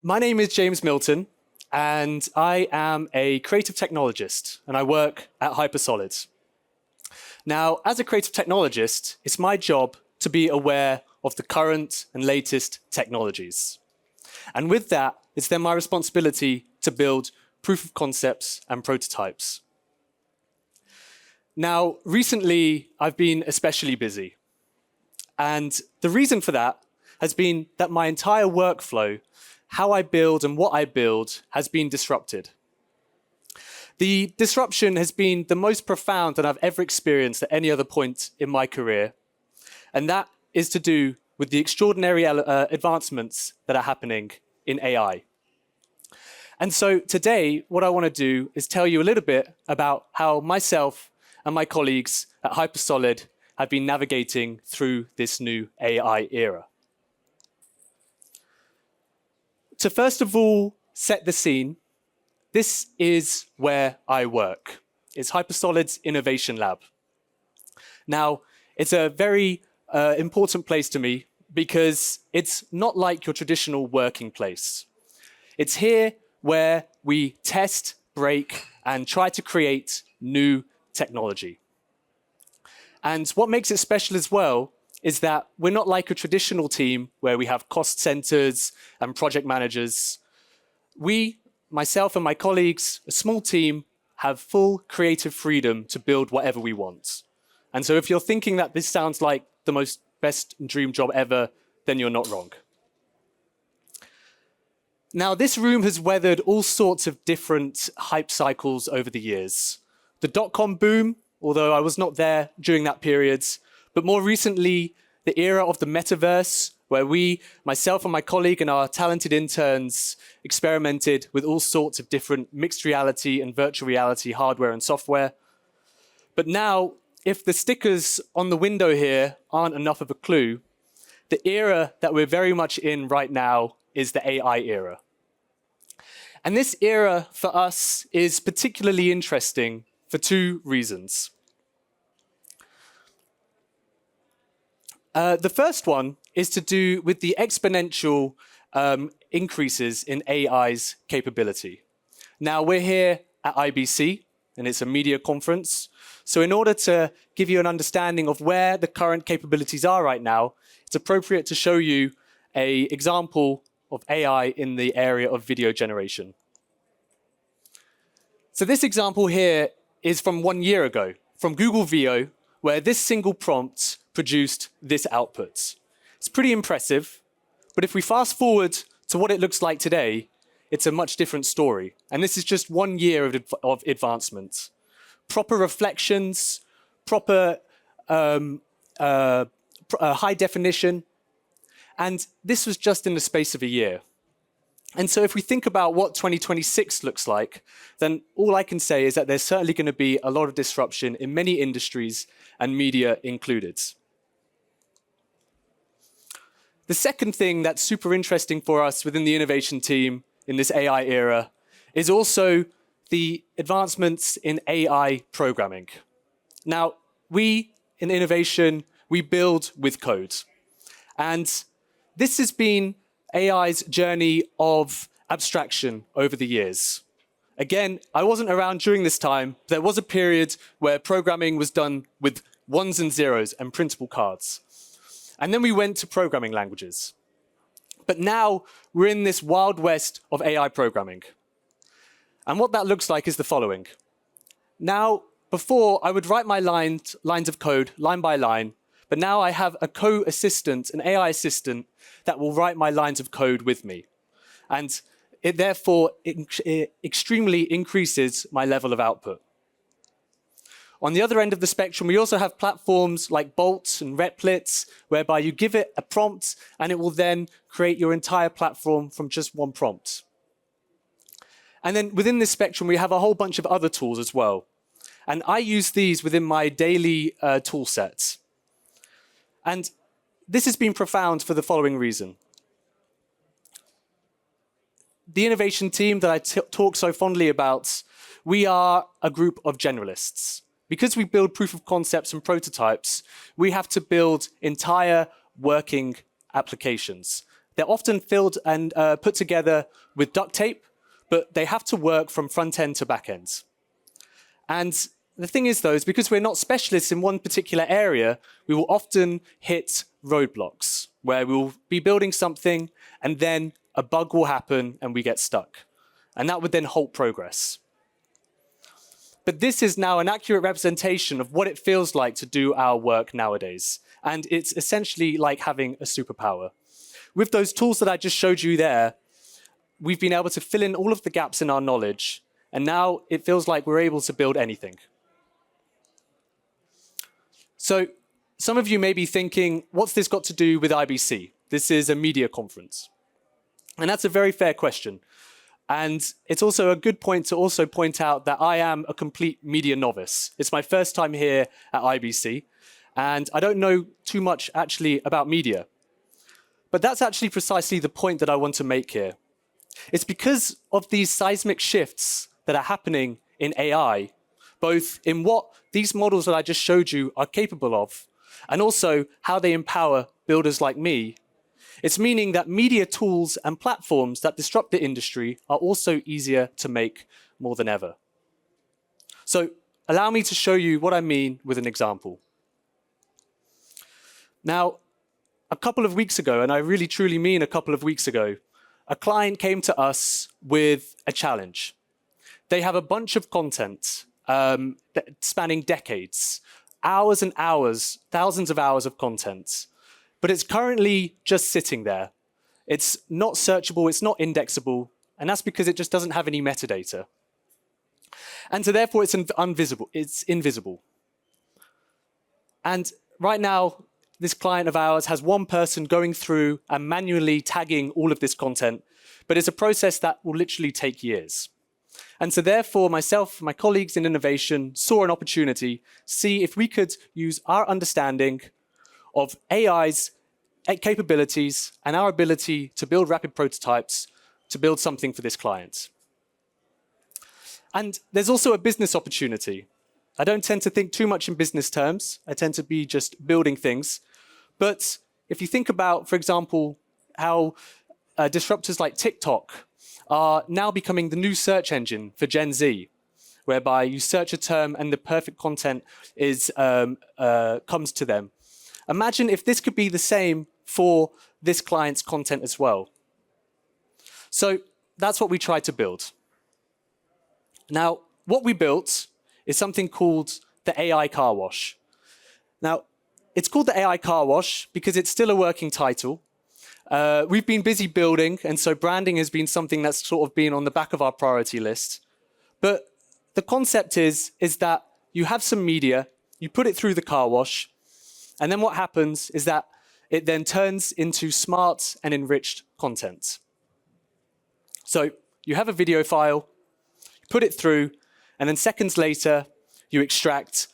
My name is James Milton, and I am a creative technologist, and I work at Hypersolid. Now, as a creative technologist, it's my job to be aware of the current and latest technologies. And with that, it's then my responsibility to build proof of concepts and prototypes. Now, recently, I've been especially busy. And the reason for that has been that my entire workflow, how I build and what I build, has been disrupted. The disruption has been the most profound that I've ever experienced at any other point in my career. And that is to do with the extraordinary advancements that are happening in AI. And so today, what I want to do is tell you a little bit about how myself and my colleagues at Hypersolid have been navigating through this new AI era. To first of all set the scene, this is where I work. It's Hypersolid's Innovation Lab. Now, it's a very important place to me because it's not like your traditional working place. It's here where we test, break, and try to create new technology. And what makes it special as well is that we're not like a traditional team where we have cost centers and project managers. We, myself and my colleagues, a small team, have full creative freedom to build whatever we want. And so if you're thinking that this sounds like the best dream job ever, then you're not wrong. Now, this room has weathered all sorts of different hype cycles over the years. The dot-com boom, although I was not there during that period, but more recently, the era of the metaverse, where we, myself and my colleague and our talented interns, experimented with all sorts of different mixed reality and virtual reality hardware and software. But now, if the stickers on the window here aren't enough of a clue, the era that we're very much in right now is the AI era. And this era for us is particularly interesting for two reasons. The first one is to do with the exponential increases in AI's capability. Now, we're here at IBC, and it's a media conference. So in order to give you an understanding of where the current capabilities are right now, it's appropriate to show you an example of AI in the area of video generation. So this example here is from 1 year ago, from Google VO, where this single prompt produced this output. It's pretty impressive, but if we fast forward to what it looks like today, it's a much different story. And this is just 1 year of advancement. Proper reflections, proper high definition, and this was just in the space of a year. And so if we think about what 2026 looks like, then all I can say is that there's certainly going to be a lot of disruption in many industries, and media included. The second thing that's super interesting for us within the innovation team in this AI era is also the advancements in AI programming. Now, we in innovation, we build with code. And this has been AI's journey of abstraction over the years. Again, I wasn't around during this time. There was a period where programming was done with ones and zeros and printable cards. And then we went to programming languages. But now we're in this wild west of AI programming. And what that looks like is the following. Now, before I would write my lines of code line by line, but now I have a co-assistant, an AI assistant, that will write my lines of code with me. And it therefore extremely increases my level of output. On the other end of the spectrum, we also have platforms like Bolt and Replit, whereby you give it a prompt and it will then create your entire platform from just one prompt. And then within this spectrum, we have a whole bunch of other tools as well. And I use these within my daily tool sets. And this has been profound for the following reason. The innovation team that I talk so fondly about, we are a group of generalists. Because we build proof of concepts and prototypes, we have to build entire working applications They're often filled and put together with duct tape, but they have to work from front end to back end. And the thing is, though, is because we're not specialists in one particular area, we will often hit roadblocks where we'll be building something and then a bug will happen and we get stuck. And that would then halt progress. But this is now an accurate representation of what it feels like to do our work nowadays. And it's essentially like having a superpower. With those tools that I just showed you there, we've been able to fill in all of the gaps in our knowledge. And now it feels like we're able to build anything. So some of you may be thinking, what's this got to do with IBC? This is a media conference. And that's a very fair question. And it's also a good point to also point out that I am a complete media novice. It's my first time here at IBC, and I don't know too much actually about media. But that's actually precisely the point that I want to make here. It's because of these seismic shifts that are happening in AI, both in what these models that I just showed you are capable of, and also how they empower builders like me. It's meaning that media tools and platforms that disrupt the industry are also easier to make more than ever. So allow me to show you what I mean with an example. Now, a couple of weeks ago, and I really truly mean a couple of weeks ago, a client came to us with a challenge. They have a bunch of content spanning decades, hours and hours, thousands of hours of content. But it's currently just sitting there. It's not searchable, it's not indexable, and that's because it just doesn't have any metadata. And so therefore it's invisible. And right now, this client of ours has one person going through and manually tagging all of this content, but it's a process that will literally take years. And so therefore, myself, my colleagues in innovation saw an opportunity to see if we could use our understanding of AI's capabilities and our ability to build rapid prototypes to build something for this client. And there's also a business opportunity. I don't tend to think too much in business terms. I tend to be just building things. But if you think about, for example, how disruptors like TikTok are now becoming the new search engine for Gen Z, whereby you search a term and the perfect content comes to them. Imagine if this could be the same for this client's content as well. So that's what we tried to build. Now, what we built is something called the AI car wash. Now, it's called the AI car wash because it's still a working title. We've been busy building, and so branding has been something that's sort of been on the back of our priority list. But the concept is that you have some media, you put it through the car wash, and then what happens is that it then turns into smart and enriched content. So you have a video file, you put it through, and then seconds later, you extract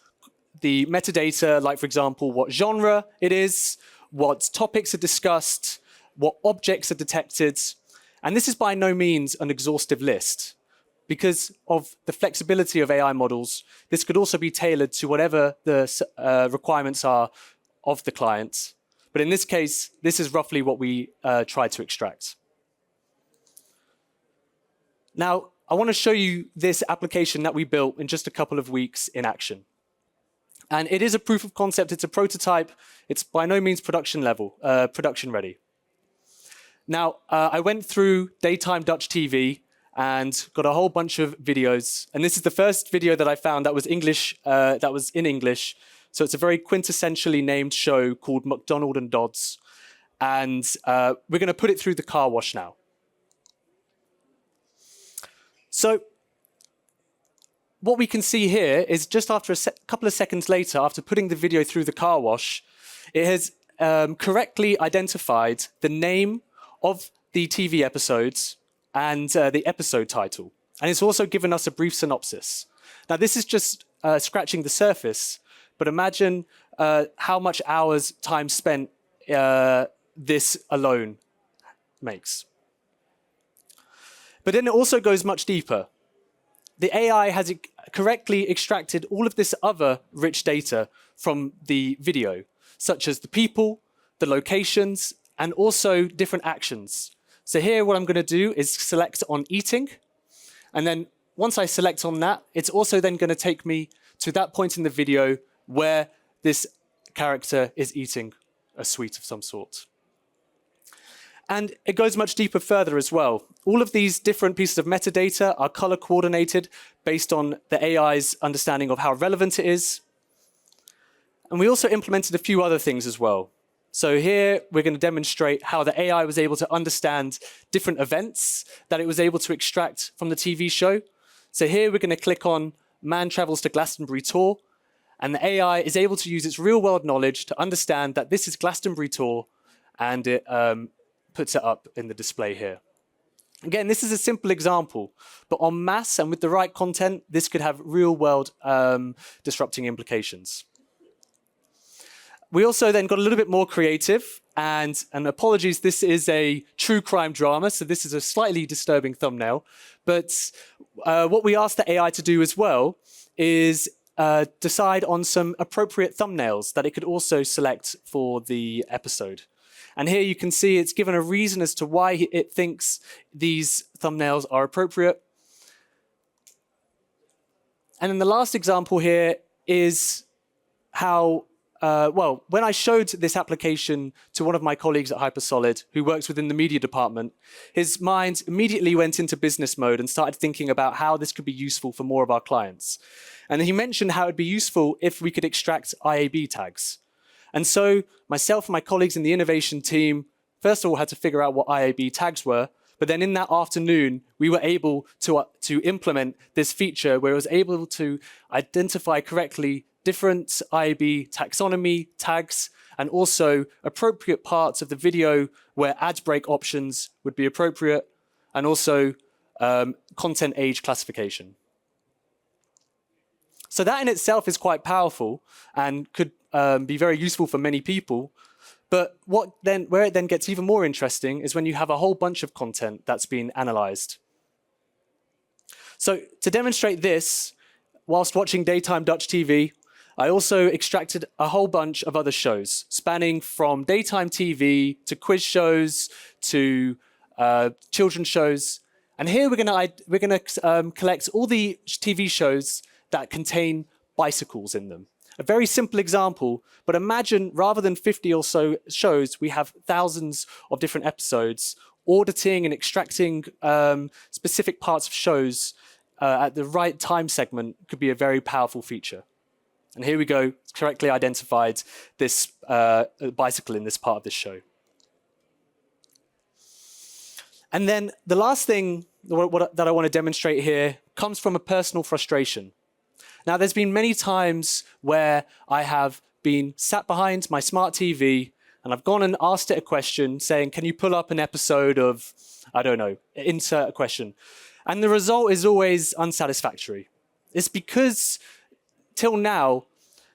the metadata, like, for example, what genre it is, what topics are discussed, what objects are detected. And this is by no means an exhaustive list. Because of the flexibility of AI models, this could also be tailored to whatever the requirements are of the client. But in this case, this is roughly what we tried to extract. Now, I want to show you this application that we built in just a couple of weeks in action. And it is a proof of concept. It's a prototype. It's by no means production level, production ready. Now, I went through daytime Dutch TV and got a whole bunch of videos. And this is the first video that I found that was English, that was in English. So it's a very quintessentially named show called McDonald and Dodds. And we're going to put it through the car wash now. So what we can see here is just after a couple of seconds later, after putting the video through the car wash, it has correctly identified the name of the TV episodes and the episode title. And it's also given us a brief synopsis. Now, this is just scratching the surface, but imagine how much hours time spent this alone makes. But then it also goes much deeper. The AI has correctly extracted all of this other rich data from the video, such as the people, the locations, and also different actions. So here what I'm going to do is select on eating, and then once I select on that, it's also then going to take me to that point in the video where this character is eating a sweet of some sort. And it goes much deeper further as well. All of these different pieces of metadata are color coordinated based on the AI's understanding of how relevant it is. And we also implemented a few other things as well. So here we're going to demonstrate how the AI was able to understand different events that it was able to extract from the TV show. So here we're going to click on Man Travels to Glastonbury Tour, and the AI is able to use its real-world knowledge to understand that this is Glastonbury Tour, and it puts it up in the display here. Again, this is a simple example, but en masse and with the right content, this could have real-world disrupting implications. We also then got a little bit more creative, and apologies, this is a true crime drama, so this is a slightly disturbing thumbnail. But what we asked the AI to do as well is decide on some appropriate thumbnails that it could also select for the episode. And here you can see it's given a reason as to why it thinks these thumbnails are appropriate. And then the last example here is how when I showed this application to one of my colleagues at Hypersolid, who works within the media department, his mind immediately went into business mode and started thinking about how this could be useful for more of our clients. And he mentioned how it'd be useful if we could extract IAB tags. And so myself and my colleagues in the innovation team, first of all, had to figure out what IAB tags were. But then in that afternoon, we were able to implement this feature where it was able to identify correctly different IAB taxonomy tags, and also appropriate parts of the video where ad break options would be appropriate, and also content age classification. So that in itself is quite powerful and could be very useful for many people. But where it then gets even more interesting is when you have a whole bunch of content that's been analyzed. So to demonstrate this, whilst watching daytime Dutch TV, I also extracted a whole bunch of other shows, spanning from daytime TV to quiz shows to children's shows. And here we're going to collect all the TV shows that contain bicycles in them. A very simple example, but imagine rather than 50 or so shows, we have thousands of different episodes. Auditing and extracting specific parts of shows at the right time segment could be a very powerful feature. And here we go, it's correctly identified this bicycle in this part of this show. And then the last thing that I want to demonstrate here comes from a personal frustration. Now, there's been many times where I have been sat behind my smart TV and I've gone and asked it a question saying, can you pull up an episode of, I don't know, insert a question. And the result is always unsatisfactory. It's because till now,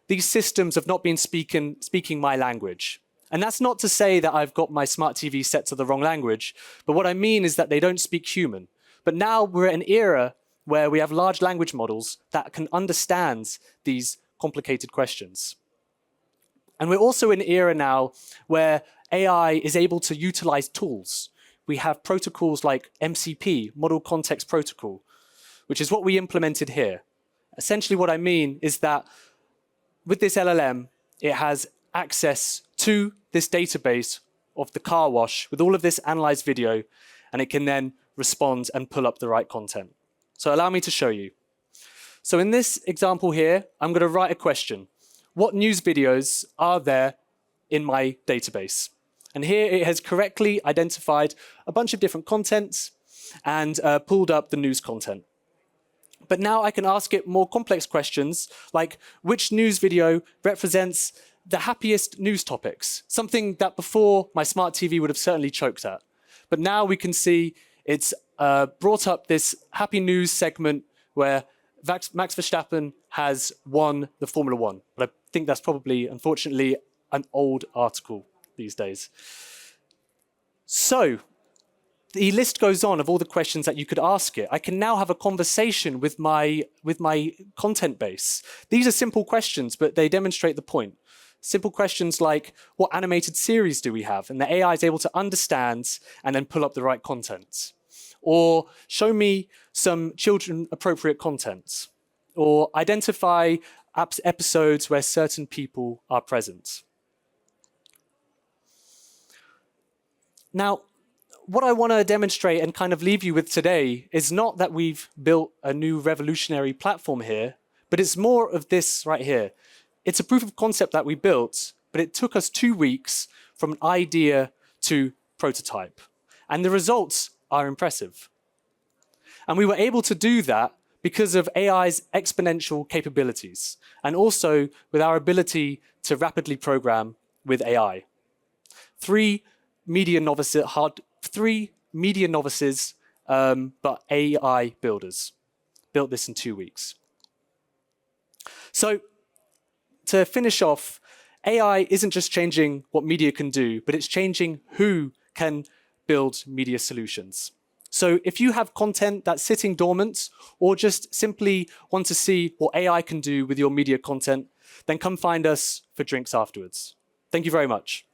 these systems have not been speaking my language. And that's not to say that I've got my smart TV set to the wrong language, but what I mean is that they don't speak human. But now we're at an era where we have large language models that can understand these complicated questions. And we're also in an era now where AI is able to utilize tools. We have protocols like MCP, Model Context Protocol, which is what we implemented here. Essentially what I mean is that with this LLM, it has access to this database of the car wash with all of this analyzed video, and it can then respond and pull up the right content. So allow me to show you. So in this example here, I'm going to write a question. What news videos are there in my database? And here it has correctly identified a bunch of different contents and pulled up the news content. But now I can ask it more complex questions like which news video represents the happiest news topics, something that before my smart TV would have certainly choked at. But now we can see it's brought up this happy news segment where Max Verstappen has won the Formula One. But I think that's probably, unfortunately, an old article these days. So the list goes on of all the questions that you could ask it. I can now have a conversation with my content base. These are simple questions, but they demonstrate the point. simple questions like, what animated series do we have? And the AI is able to understand and then pull up the right content. Or show me some children-appropriate content. Or identify episodes where certain people are present. Now, what I want to demonstrate and kind of leave you with today is not that we've built a new revolutionary platform here, but it's more of this right here. It's a proof of concept that we built, but it took us 2 weeks from an idea to prototype. And the results are impressive. And we were able to do that because of AI's exponential capabilities, and also with our ability to rapidly program with AI. Three media novices, but AI builders built this in 2 weeks. So to finish off, AI isn't just changing what media can do, but it's changing who can build media solutions. So if you have content that's sitting dormant, or just simply want to see what AI can do with your media content, then come find us for drinks afterwards. Thank you very much.